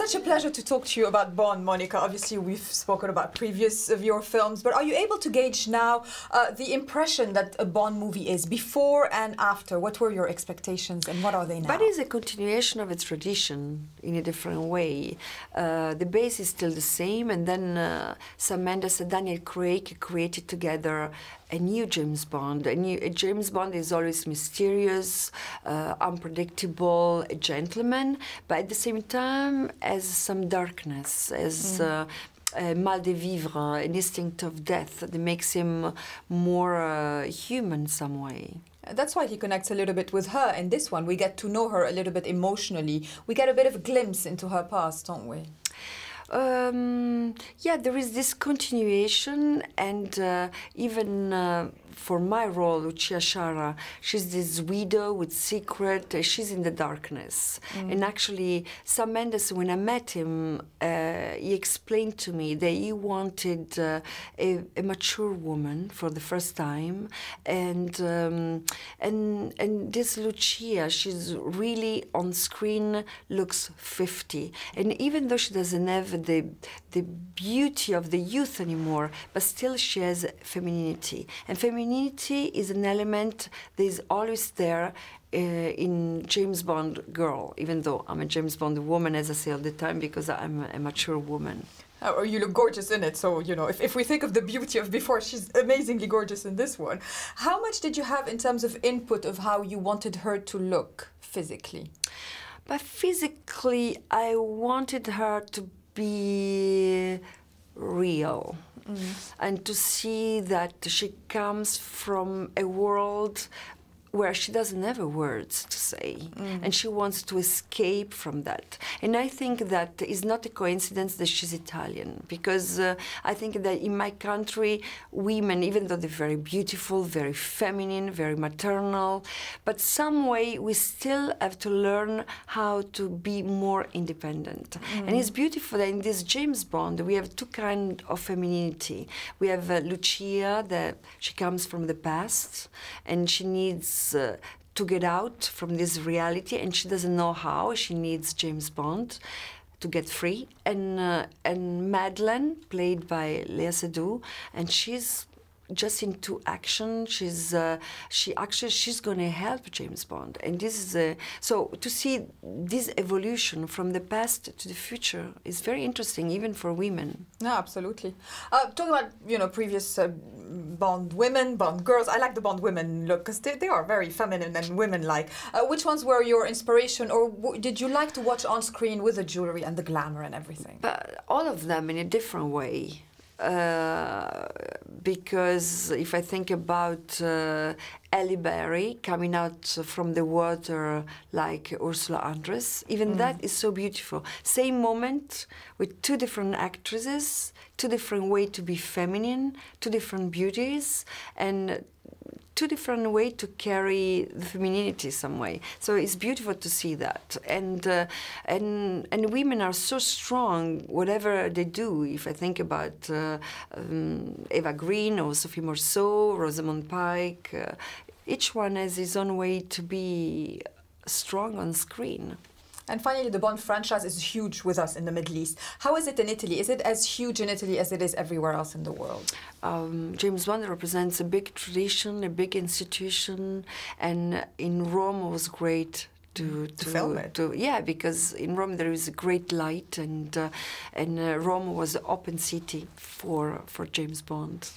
such a pleasure to talk to you about Bond, Monica. Obviously, we've spoken about previous of your films, but are you able to gauge now the impression that a Bond movie is before and after? What were your expectations and what are they now? But it's a continuation of its tradition in a different way. The base is still the same, and then Sam Mendes and Daniel Craig created together a new James Bond. A James Bond is always mysterious, unpredictable, a gentleman, but at the same time has some darkness, as mal de vivre, an instinct of death that makes him more human in some way. That's why he connects a little bit with her in this one. We get to know her a little bit emotionally. We get a bit of a glimpse into her past, don't we? Yeah, there is this continuation, and even for my role, Lucia Shara, she's this widow with secret, she's in the darkness. And actually, Sam Mendes, when I met him, he explained to me that he wanted a mature woman for the first time, and this Lucia, she's really on screen looks 50, and even though she doesn't have the beauty of the youth anymore, but still she has femininity. And femininity is an element that is always there in James Bond girl, even though I'm a James Bond woman, as I say all the time, because I'm a mature woman. Oh, you look gorgeous in it, so, you know, if we think of the beauty of before, she's amazingly gorgeous in this one. How much did you have in terms of input of how you wanted her to look physically? But physically, I wanted her to be real, and to see that she comes from a world where she doesn't have words to say, and she wants to escape from that. And I think that it's not a coincidence that she's Italian, because I think that in my country, women, even though they're very beautiful, very feminine, very maternal, but some way we still have to learn how to be more independent. And it's beautiful that in this James Bond, we have two kinds of femininity. We have Lucia, that she comes from the past, and she needs to get out from this reality, and she doesn't know how. She needs James Bond to get free. And Madeleine, played by Léa Seydoux, and she's just into action. She's going to help James Bond, and this is so to see this evolution from the past to the future is very interesting, even for women. No, absolutely. Talking about, you know, previous Bond women, Bond girls. I like the Bond women look because they are very feminine and women-like. Which ones were your inspiration, or did you like to watch on screen with the jewelry and the glamour and everything? But all of them in a different way. Because if I think about Halle Berry coming out from the water like Ursula Andress, even that is so beautiful. Same moment with two different actresses, two different ways to be feminine, two different beauties, and two different ways to carry the femininity some way. So it's beautiful to see that. And women are so strong, whatever they do. If I think about Eva Green or Sophie Marceau, Rosamund Pike, each one has his own way to be strong on screen. And finally, the Bond franchise is huge with us in the Middle East. How is it in Italy? Is it as huge in Italy as it is everywhere else in the world? James Bond represents a big tradition, a big institution, and in Rome it was great to film it. Yeah, because in Rome there is a great light, and Rome was an open city for James Bond.